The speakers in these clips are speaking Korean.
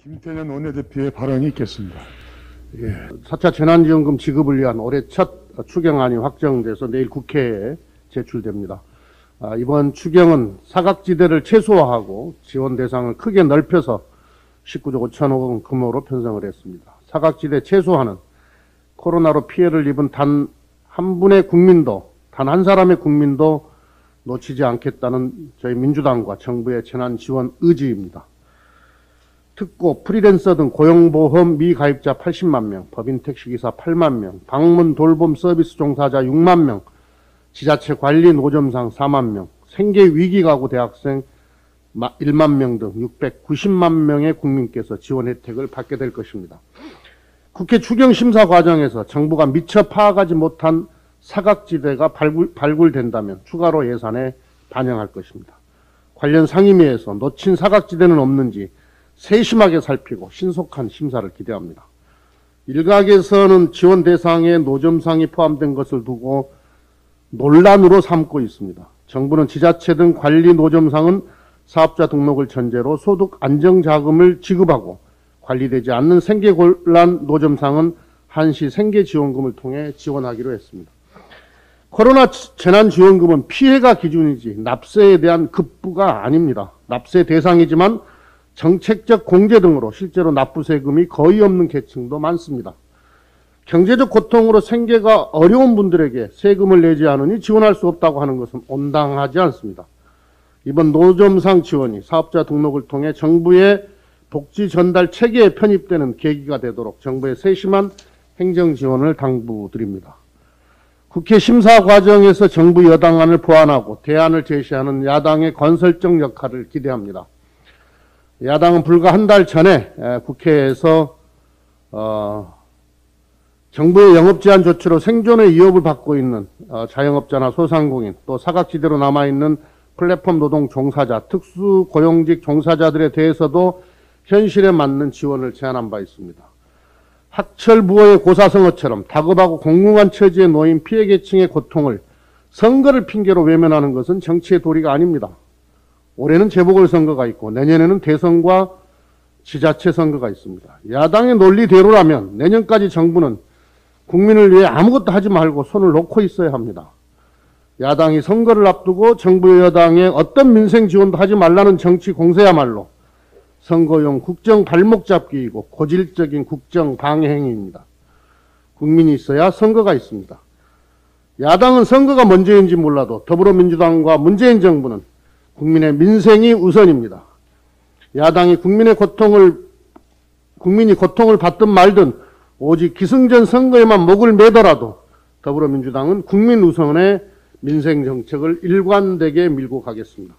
김태년 원내대표의 발언이 있겠습니다. 4차 재난지원금 지급을 위한 올해 첫 추경안이 확정돼서 내일 국회에 제출됩니다. 이번 추경은 사각지대를 최소화하고 지원 대상을 크게 넓혀서 19조 5천억 원 규모로 편성을 했습니다. 사각지대 최소화는 코로나로 피해를 입은 단 한 분의 국민도, 단 한 사람의 국민도 놓치지 않겠다는 저희 민주당과 정부의 재난지원 의지입니다. 특고, 프리랜서 등 고용보험 미가입자 80만 명, 법인 택시기사 8만 명, 방문 돌봄 서비스 종사자 6만 명, 지자체 관리 노점상 4만 명, 생계위기 가구 대학생 1만 명 등 690만 명의 국민께서 지원 혜택을 받게 될 것입니다. 국회 추경 심사 과정에서 정부가 미처 파악하지 못한 사각지대가 발굴된다면 추가로 예산에 반영할 것입니다. 관련 상임위에서 놓친 사각지대는 없는지 세심하게 살피고 신속한 심사를 기대합니다. 일각에서는 지원 대상에 노점상이 포함된 것을 두고 논란으로 삼고 있습니다. 정부는 지자체 등 관리 노점상은 사업자 등록을 전제로 소득 안정자금을 지급하고 관리되지 않는 생계곤란 노점상은 한시 생계지원금을 통해 지원하기로 했습니다. 코로나 재난지원금은 피해가 기준이지 납세에 대한 급부가 아닙니다. 납세 대상이지만 정책적 공제 등으로 실제로 납부세금이 거의 없는 계층도 많습니다. 경제적 고통으로 생계가 어려운 분들에게 세금을 내지 않으니 지원할 수 없다고 하는 것은 온당하지 않습니다. 이번 노점상 지원이 사업자 등록을 통해 정부의 복지 전달 체계에 편입되는 계기가 되도록 정부의 세심한 행정 지원을 당부드립니다. 국회 심사 과정에서 정부 여당안을 보완하고 대안을 제시하는 야당의 건설적 역할을 기대합니다. 야당은 불과 한 달 전에 국회에서 정부의 영업제한 조치로 생존의 위협을 받고 있는 자영업자나 소상공인, 또 사각지대로 남아있는 플랫폼 노동 종사자, 특수고용직 종사자들에 대해서도 현실에 맞는 지원을 제안한 바 있습니다. 학철부호의 고사성어처럼 다급하고 공공한 처지에 놓인 피해계층의 고통을 선거를 핑계로 외면하는 것은 정치의 도리가 아닙니다. 올해는 재보궐선거가 있고 내년에는 대선과 지자체 선거가 있습니다. 야당의 논리대로라면 내년까지 정부는 국민을 위해 아무것도 하지 말고 손을 놓고 있어야 합니다. 야당이 선거를 앞두고 정부 여당에 어떤 민생 지원도 하지 말라는 정치 공세야말로 선거용 국정 발목 잡기이고 고질적인 국정 방해 행위입니다. 국민이 있어야 선거가 있습니다. 야당은 선거가 먼저인지 몰라도 더불어민주당과 문재인 정부는 국민의 민생이 우선입니다. 야당이 국민이 고통을 받든 말든 오직 기승전 선거에만 목을 매더라도 더불어민주당은 국민 우선의 민생 정책을 일관되게 밀고 가겠습니다.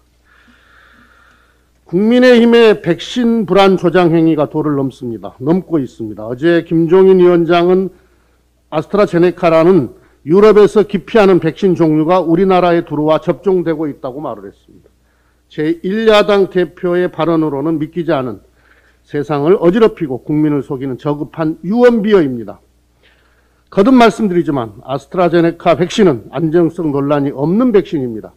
국민의힘의 백신 불안 조장 행위가 도를 넘고 있습니다. 어제 김종인 위원장은 아스트라제네카라는 유럽에서 기피하는 백신 종류가 우리나라에 들어와 접종되고 있다고 말을 했습니다. 제1야당 대표의 발언으로는 믿기지 않은 세상을 어지럽히고 국민을 속이는 저급한 유언비어입니다. 거듭 말씀드리지만 아스트라제네카 백신은 안정성 논란이 없는 백신입니다.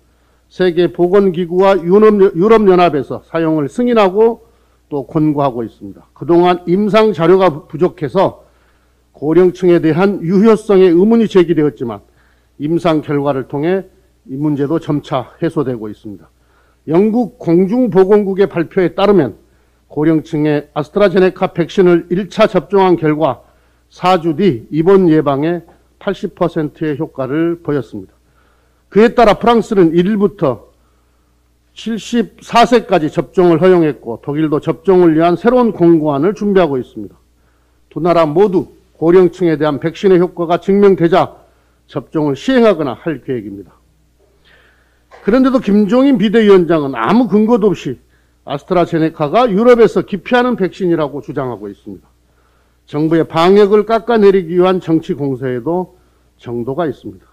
세계보건기구와 유럽연합에서 사용을 승인하고 또 권고하고 있습니다. 그동안 임상 자료가 부족해서 고령층에 대한 유효성에 의문이 제기되었지만 임상 결과를 통해 이 문제도 점차 해소되고 있습니다. 영국 공중보건국의 발표에 따르면 고령층에 아스트라제네카 백신을 1차 접종한 결과 4주 뒤 입원 예방에 80%의 효과를 보였습니다. 그에 따라 프랑스는 1일부터 74세까지 접종을 허용했고 독일도 접종을 위한 새로운 공고안을 준비하고 있습니다. 두 나라 모두 고령층에 대한 백신의 효과가 증명되자 접종을 시행하거나 할 계획입니다. 그런데도 김종인 비대위원장은 아무 근거도 없이 아스트라제네카가 유럽에서 기피하는 백신이라고 주장하고 있습니다. 정부의 방역을 깎아내리기 위한 정치 공세에도 정도가 있습니다.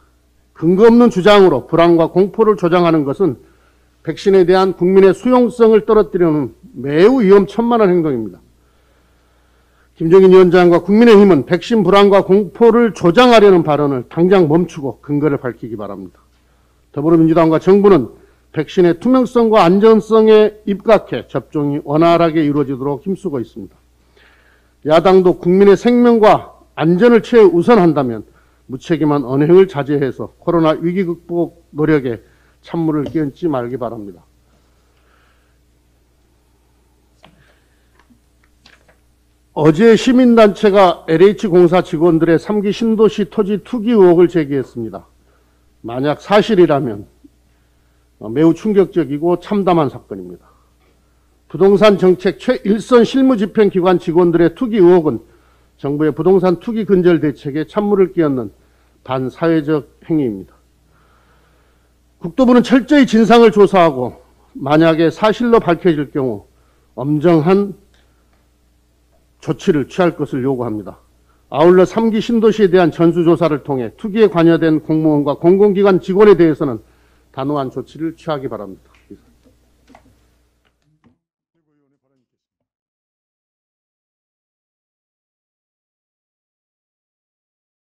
근거 없는 주장으로 불안과 공포를 조장하는 것은 백신에 대한 국민의 수용성을 떨어뜨리는 매우 위험천만한 행동입니다. 김종인 위원장과 국민의힘은 백신 불안과 공포를 조장하려는 발언을 당장 멈추고 근거를 밝히기 바랍니다. 더불어민주당과 정부는 백신의 투명성과 안전성에 입각해 접종이 원활하게 이루어지도록 힘쓰고 있습니다. 야당도 국민의 생명과 안전을 최우선한다면 무책임한 언행을 자제해서 코로나 위기 극복 노력에 찬물을 끼얹지 말기 바랍니다. 어제 시민단체가 LH공사 직원들의 3기 신도시 토지 투기 의혹을 제기했습니다. 만약 사실이라면 매우 충격적이고 참담한 사건입니다. 부동산 정책 최일선 실무집행기관 직원들의 투기 의혹은 정부의 부동산 투기 근절 대책에 찬물을 끼얹는 반사회적 행위입니다. 국토부는 철저히 진상을 조사하고 만약에 사실로 밝혀질 경우 엄정한 조치를 취할 것을 요구합니다. 아울러 3기 신도시에 대한 전수조사를 통해 투기에 관여된 공무원과 공공기관 직원에 대해서는 단호한 조치를 취하기 바랍니다.